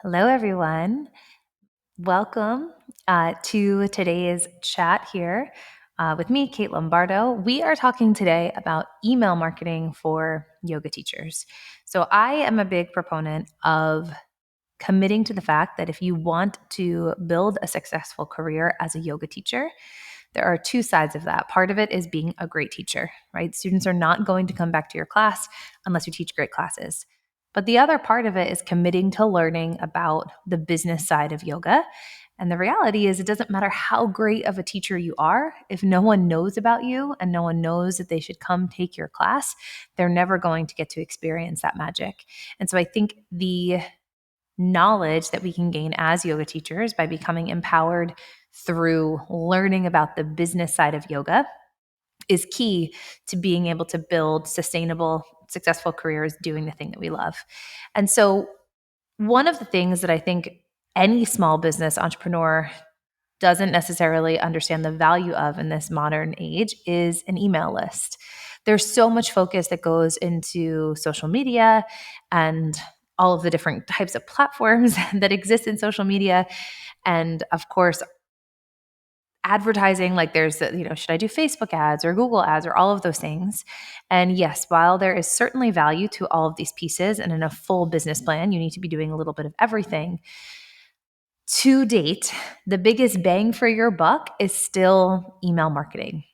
Hello, everyone. Welcome to today's chat here with me, Kate Lombardo. We are talking today about email marketing for yoga teachers. So, I am a big proponent of committing to the fact that if you want to build a successful career as a yoga teacher, there are two sides of that. Part of it is being a great teacher, right? Students are not going to come back to your class unless you teach great classes. But the other part of it is committing to learning about the business side of yoga. And the reality is, it doesn't matter how great of a teacher you are, if no one knows about you and no one knows that they should come take your class, they're never going to get to experience that magic. And so I think the knowledge that we can gain as yoga teachers by becoming empowered through learning about the business side of yoga is key to being able to build sustainable, successful careers doing the thing that we love. And so, one of the things that I think any small business entrepreneur doesn't necessarily understand the value of in this modern age is an email list. There's so much focus that goes into social media and all of the different types of platforms that exist in social media. And of course, advertising, like there's, should I do Facebook ads or Google ads or all of those things? And yes, while there is certainly value to all of these pieces, and in a full business plan, you need to be doing a little bit of everything. To date, the biggest bang for your buck is still email marketing.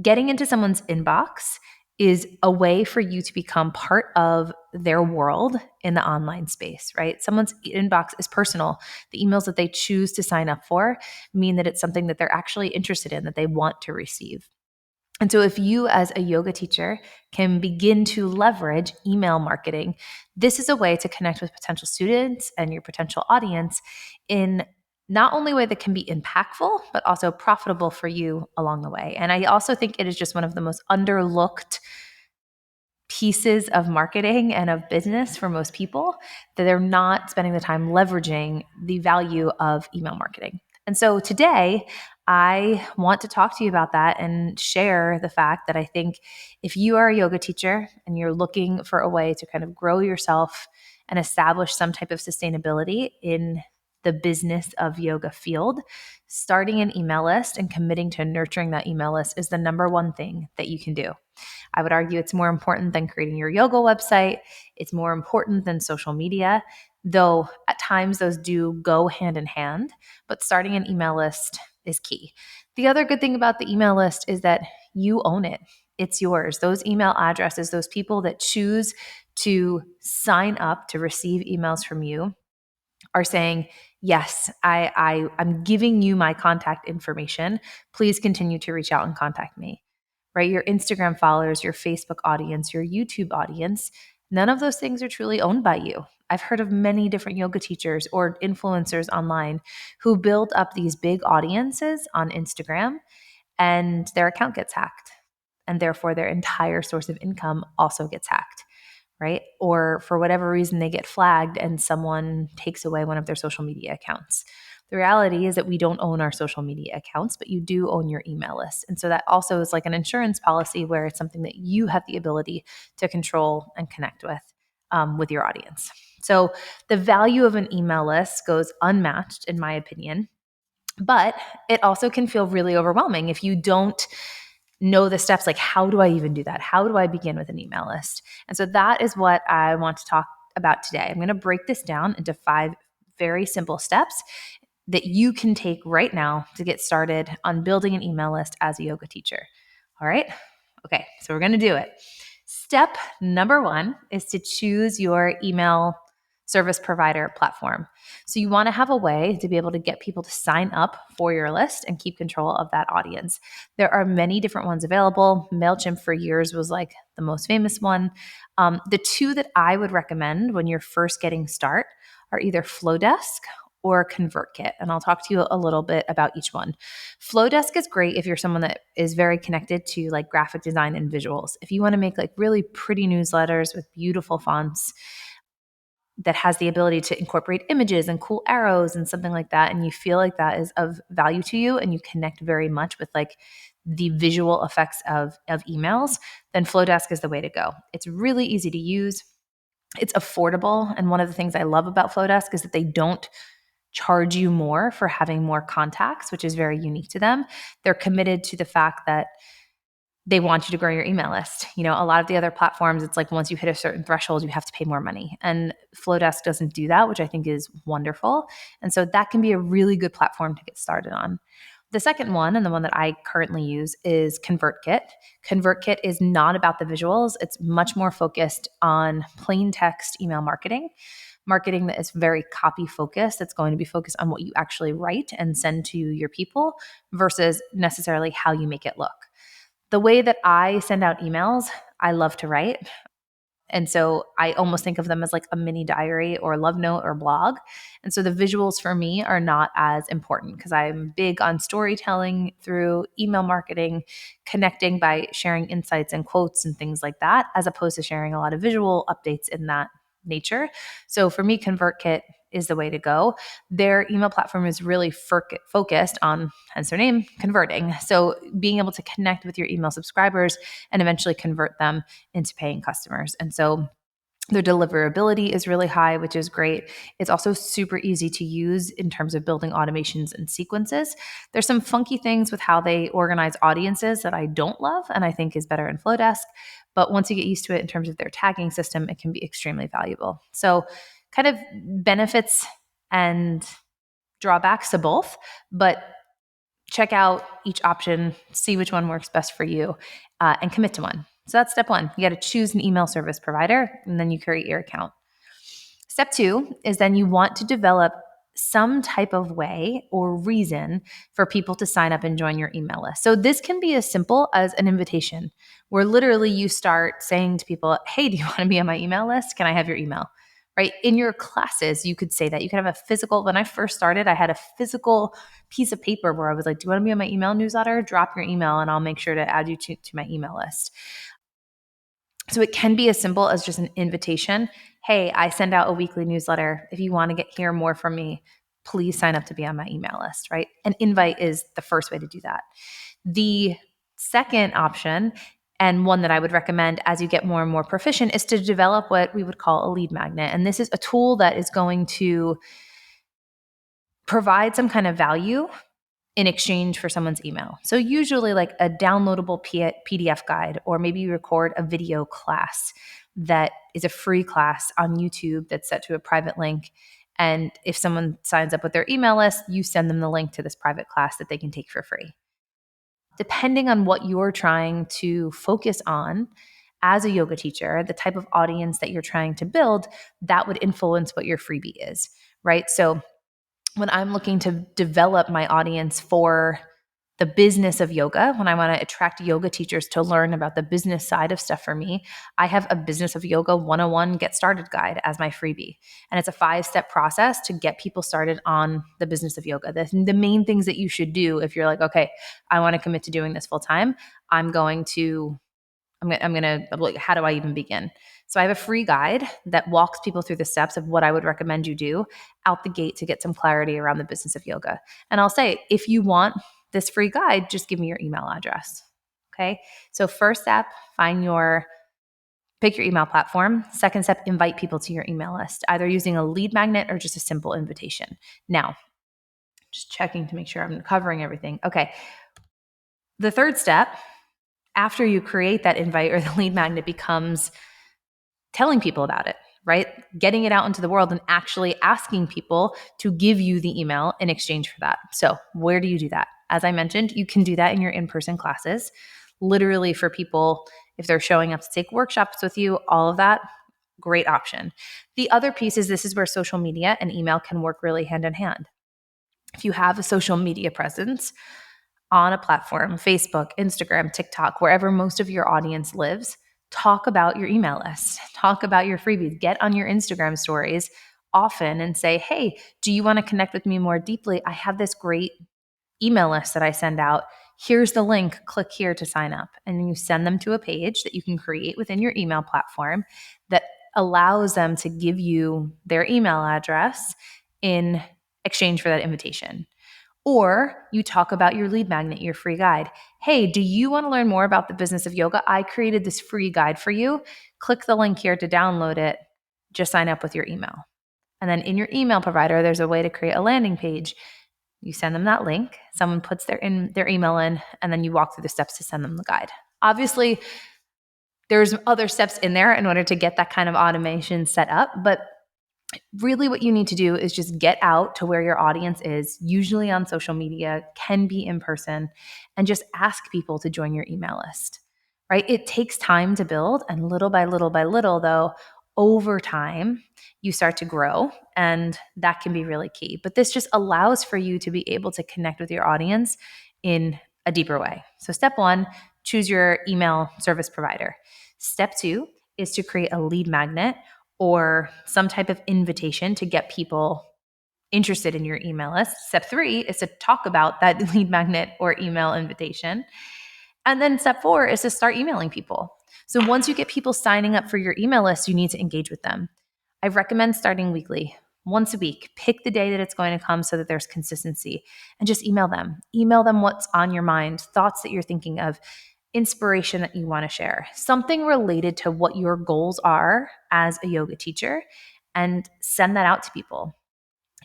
Getting into someone's inbox is a way for you to become part of their world in the online space, right? Someone's inbox is personal. The emails that they choose to sign up for mean that it's something that they're actually interested in, that they want to receive. And so, if you as a yoga teacher can begin to leverage email marketing, this is a way to connect with potential students and your potential audience in not only a way that can be impactful, but also profitable for you along the way. And I also think it is just one of the most underlooked pieces of marketing and of business for most people, that they're not spending the time leveraging the value of email marketing. And so today, I want to talk to you about that and share the fact that I think if you are a yoga teacher and you're looking for a way to kind of grow yourself and establish some type of sustainability in the business of yoga field, starting an email list and committing to nurturing that email list is the number one thing that you can do. I would argue it's more important than creating your yoga website. It's more important than social media, though at times those do go hand in hand, but starting an email list is key. The other good thing about the email list is that you own it. It's yours. Those email addresses, those people that choose to sign up to receive emails from you are saying, yes, I'm giving you my contact information. Please continue to reach out and contact me. Right? Your Instagram followers, your Facebook audience, your YouTube audience, none of those things are truly owned by you. I've heard of many different yoga teachers or influencers online who build up these big audiences on Instagram and their account gets hacked. And therefore, their entire source of income also gets hacked, right? Or for whatever reason, they get flagged and someone takes away one of their social media accounts. The reality is that we don't own our social media accounts, but you do own your email list. And so that also is like an insurance policy where it's something that you have the ability to control and connect with your audience. So the value of an email list goes unmatched, in my opinion, but it also can feel really overwhelming if you don't know the steps. Like, how do I even do that? How do I begin with an email list? And so that is what I want to talk about today. I'm going to break this down into 5 very simple steps that you can take right now to get started on building an email list as a yoga teacher. All right? Okay, so we're going to do it. Step number 1 is to choose your email service provider platform. So you want to have a way to be able to get people to sign up for your list and keep control of that audience. There are many different ones available. MailChimp for years was like the most famous one. The 2 that I would recommend when you're first getting started are either Flowdesk or ConvertKit. And I'll talk to you a little bit about each one. Flowdesk is great if you're someone that is very connected to like graphic design and visuals. If you want to make like really pretty newsletters with beautiful fonts that has the ability to incorporate images and cool arrows and something like that, and you feel like that is of value to you and you connect very much with like the visual effects of emails, then Flowdesk is the way to go. It's really easy to use. It's affordable. And one of the things I love about Flowdesk is that they don't charge you more for having more contacts, which is very unique to them. They're committed to the fact that they want you to grow your email list. A lot of the other platforms, it's like once you hit a certain threshold, you have to pay more money. And Flowdesk doesn't do that, which I think is wonderful. And so that can be a really good platform to get started on. The second one, and the one that I currently use, is ConvertKit. ConvertKit is not about the visuals. It's much more focused on plain text email marketing that is very copy focused. It's going to be focused on what you actually write and send to your people versus necessarily how you make it look. The way that I send out emails, I love to write. And so I almost think of them as like a mini diary or love note or blog. And so the visuals for me are not as important because I'm big on storytelling through email marketing, connecting by sharing insights and quotes and things like that, as opposed to sharing a lot of visual updates in that nature. So for me, ConvertKit is the way to go. Their email platform is really focused on, hence their name, converting. So being able to connect with your email subscribers and eventually convert them into paying customers. And so their deliverability is really high, which is great. It's also super easy to use in terms of building automations and sequences. There's some funky things with how they organize audiences that I don't love and I think is better in Flowdesk. But once you get used to it in terms of their tagging system, it can be extremely valuable. So kind of benefits and drawbacks to both, but check out each option, see which one works best for you, and commit to one. So that's step one. You got to choose an email service provider, and then you create your account. Step two is then you want to develop some type of way or reason for people to sign up and join your email list. So this can be as simple as an invitation, where literally you start saying to people, hey, do you want to be on my email list? Can I have your email? Right? In your classes, you could say that. You could have a physical, when I first started, I had a physical piece of paper where I was like, do you want to be on my email newsletter? Drop your email and I'll make sure to add you to my email list. So it can be as simple as just an invitation. Hey, I send out a weekly newsletter. If you want to hear more from me, please sign up to be on my email list, right? An invite is the first way to do that. The second option, and one that I would recommend as you get more and more proficient, is to develop what we would call a lead magnet. And this is a tool that is going to provide some kind of value in exchange for someone's email. So usually like a downloadable PDF guide, or maybe you record a video class that is a free class on YouTube that's set to a private link. And if someone signs up with their email list, you send them the link to this private class that they can take for free. Depending on what you're trying to focus on as a yoga teacher, the type of audience that you're trying to build, that would influence what your freebie is, right? So when I'm looking to develop my audience for the business of yoga, when I want to attract yoga teachers to learn about the business side of stuff for me, I have a Business of Yoga 101 Get Started guide as my freebie. And it's a 5-step process to get people started on the business of yoga. The main things that you should do if you're like, okay, I want to commit to doing this full time, I'm going to, how do I even begin? So I have a free guide that walks people through the steps of what I would recommend you do out the gate to get some clarity around the business of yoga. And I'll say, if you want this free guide, just give me your email address. Okay. So first step, pick your email platform. Second step, invite people to your email list, either using a lead magnet or just a simple invitation. Now, just checking to make sure I'm covering everything. Okay. The third step, after you create that invite or the lead magnet, becomes telling people about it, right? Getting it out into the world and actually asking people to give you the email in exchange for that. So where do you do that? As I mentioned, you can do that in your in-person classes. Literally for people, if they're showing up to take workshops with you, all of that, great option. The other piece is this is where social media and email can work really hand in hand. If you have a social media presence on a platform, Facebook, Instagram, TikTok, wherever most of your audience lives, talk about your email list, talk about your freebies, get on your Instagram stories often and say, hey, do you want to connect with me more deeply? I have this great email list that I send out. Here's the link, click here to sign up. And then you send them to a page that you can create within your email platform that allows them to give you their email address in exchange for that invitation. Or you talk about your lead magnet, your free guide. Hey, do you want to learn more about the business of yoga? I created this free guide for you. Click the link here to download it. just sign up with your email. And then in your email provider, there's a way to create a landing page. You send them that link, someone puts their email in, and then you walk through the steps to send them the guide. Obviously, there's other steps in there in order to get that kind of automation set up, but really what you need to do is just get out to where your audience is, usually on social media, can be in person, and just ask people to join your email list, right? It takes time to build, and little by little by little, though, over time, you start to grow, and that can be really key. But this just allows for you to be able to connect with your audience in a deeper way. So step one, choose your email service provider. Step two is to create a lead magnet or some type of invitation to get people interested in your email list. Step three is to talk about that lead magnet or email invitation. And then step four is to start emailing people. So once you get people signing up for your email list, you need to engage with them. I recommend starting weekly, once a week. Pick the day that it's going to come so that there's consistency, and just email them. Email them what's on your mind, thoughts that you're thinking of, inspiration that you want to share, something related to what your goals are as a yoga teacher, and send that out to people.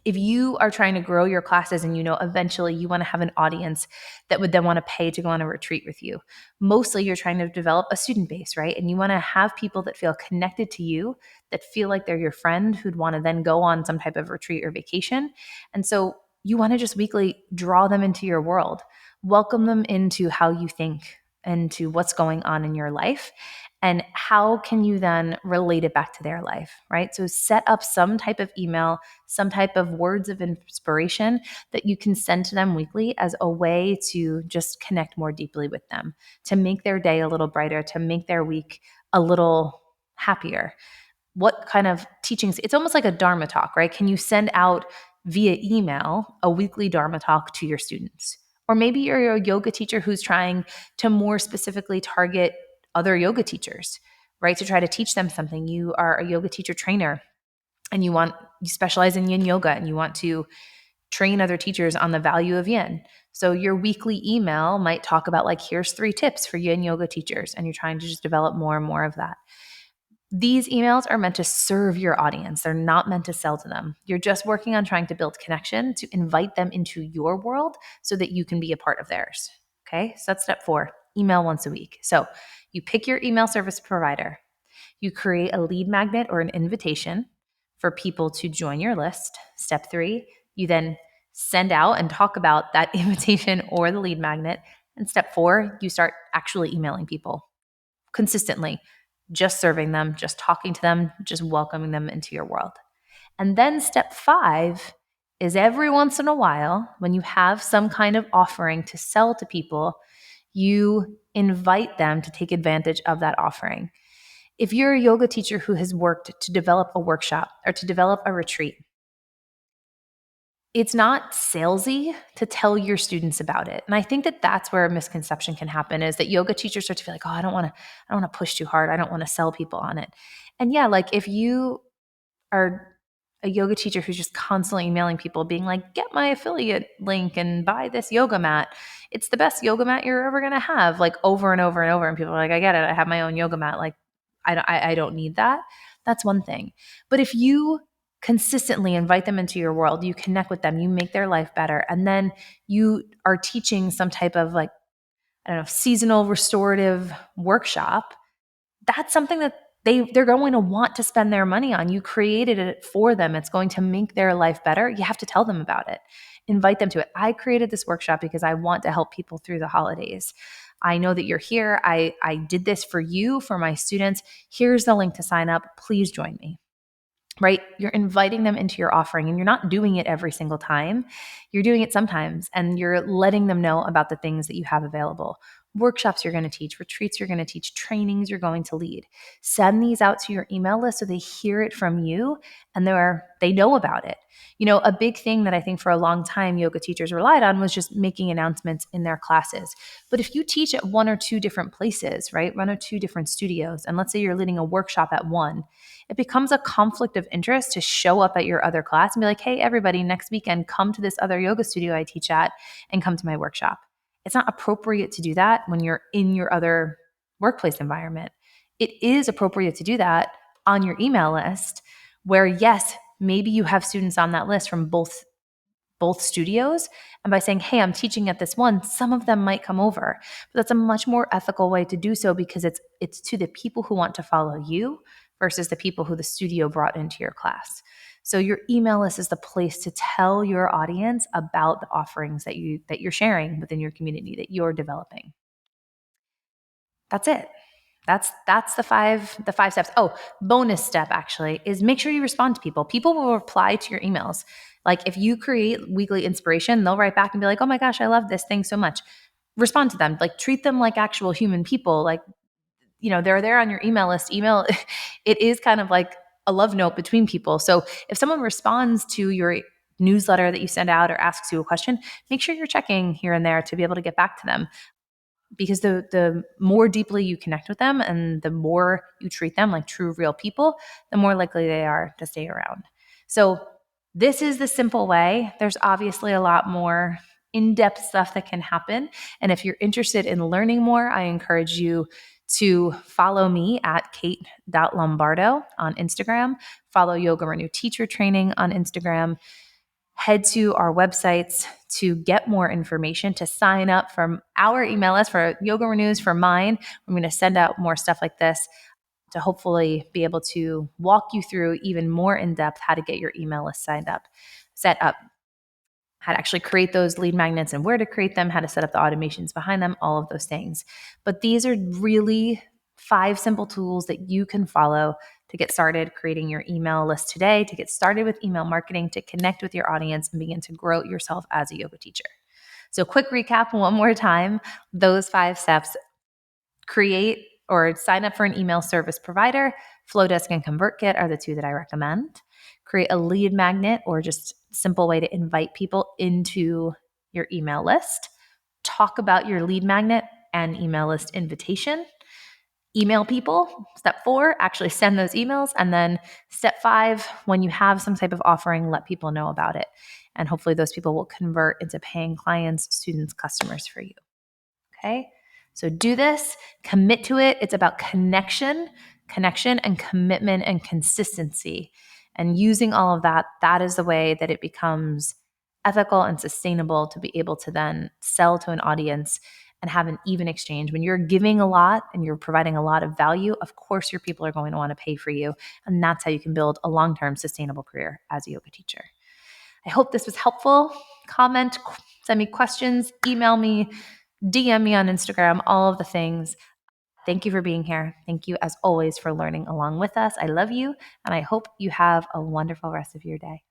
If you are trying to grow your classes and eventually you want to have an audience that would then want to pay to go on a retreat with you, mostly you're trying to develop a student base, right? And you want to have people that feel connected to you, that feel like they're your friend, who'd want to then go on some type of retreat or vacation. And so you want to just weekly draw them into your world, welcome them into how you think, into what's going on in your life, and how can you then relate it back to their life, right? So set up some type of email, some type of words of inspiration that you can send to them weekly as a way to just connect more deeply with them, to make their day a little brighter, to make their week a little happier. What kind of teachings? It's almost like a Dharma talk, right? Can you send out via email a weekly Dharma talk to your students? Or maybe you're a yoga teacher who's trying to more specifically target other yoga teachers, right? To try to teach them something. You are a yoga teacher trainer and you specialize in yin yoga and you want to train other teachers on the value of yin. So your weekly email might talk about, like, here's 3 tips for yin yoga teachers, and you're trying to just develop more and more of that. These emails are meant to serve your audience. They're not meant to sell to them. You're just working on trying to build connection, to invite them into your world so that you can be a part of theirs. Okay, so that's step 4, email once a week. So you pick your email service provider. You create a lead magnet or an invitation for people to join your list. Step 3, you then send out and talk about that invitation or the lead magnet. And step 4, you start actually emailing people consistently, just serving them, just talking to them, just welcoming them into your world. And then step 5 is every once in a while, when you have some kind of offering to sell to people, you invite them to take advantage of that offering. If you're a yoga teacher who has worked to develop a workshop or to develop a retreat, it's not salesy to tell your students about it. And I think that that's where a misconception can happen, is that yoga teachers start to feel like, oh, I don't want to push too hard. I don't want to sell people on it. And yeah, like if you are a yoga teacher who's just constantly emailing people being like, get my affiliate link and buy this yoga mat, it's the best yoga mat you're ever going to have, like over and over and over. And people are like, I get it. I have my own yoga mat. Like, I don't need that. That's one thing. But if you consistently invite them into your world, you connect with them, you make their life better, and then you are teaching some type of, like, I don't know, seasonal restorative workshop, that's something that they're going to want to spend their money on. You created it for them. It's going to make their life better. You have to tell them about it. Invite them to it. I created this workshop because I want to help people through the holidays. I know that you're here. I did this for you, for my students. Here's the link to sign up. Please join me. Right? You're inviting them into your offering, and you're not doing it every single time. You're doing it sometimes, and you're letting them know about the things that you have available. Workshops you're going to teach, retreats you're going to teach, trainings you're going to lead. Send these out to your email list so they hear it from you and they know about it. A big thing that I think for a long time yoga teachers relied on was just making announcements in their classes. But if you teach at 1 or 2 different places, right, 1 or 2 different studios, and let's say you're leading a workshop at one, it becomes a conflict of interest to show up at your other class and be like, hey, everybody, next weekend, come to this other yoga studio I teach at and come to my workshop. It's not appropriate to do that when you're in your other workplace environment. It is appropriate to do that on your email list, where yes, maybe you have students on that list from both studios. And by saying, hey, I'm teaching at this one, some of them might come over. But that's a much more ethical way to do so, because it's to the people who want to follow you versus the people who the studio brought into your class. So your email list is the place to tell your audience about the offerings that you're sharing within your community, that you're developing. That's it. That's the five steps. Oh, bonus step actually is make sure you respond to people. People will reply to your emails. Like if you create weekly inspiration, they'll write back and be like, "Oh my gosh, I love this. Thanks so much." Respond to them. Like treat them like actual human people. Like, they're there on your email list. Email it is kind of like a love note between people. So if someone responds to your newsletter that you send out or asks you a question, make sure you're checking here and there to be able to get back to them, because the more deeply you connect with them and the more you treat them like true real people, the more likely they are to stay around. So this is the simple way. There's obviously a lot more in-depth stuff that can happen. And if you're interested in learning more, I encourage you to follow me at kate.lombardo on Instagram, follow YogaRenew Teacher Training on Instagram, head to our websites to get more information, to sign up for our email list, for YogaRenews, for mine. I'm going to send out more stuff like this to hopefully be able to walk you through even more in depth how to get your email list set up, how to actually create those lead magnets and where to create them, how to set up the automations behind them, all of those things. But these are really 5 simple tools that you can follow to get started creating your email list today, to get started with email marketing, to connect with your audience and begin to grow yourself as a yoga teacher. So quick recap one more time, those 5 steps: create or sign up for an email service provider. Flowdesk and ConvertKit are the 2 that I recommend. Create a lead magnet, or just simple way to invite people into your email list. Talk about your lead magnet and email list invitation. Email people. Step 4, actually send those emails. And then step 5, when you have some type of offering, let people know about it. And hopefully those people will convert into paying clients, students, customers for you. Okay? So do this, commit to it. It's about connection and commitment and consistency. And using all of that, that is the way that it becomes ethical and sustainable to be able to then sell to an audience and have an even exchange. When you're giving a lot and you're providing a lot of value, of course your people are going to want to pay for you. And that's how you can build a long-term sustainable career as a yoga teacher. I hope this was helpful. Comment, send me questions, email me, DM me on Instagram, all of the things. Thank you for being here. Thank you, as always, for learning along with us. I love you, and I hope you have a wonderful rest of your day.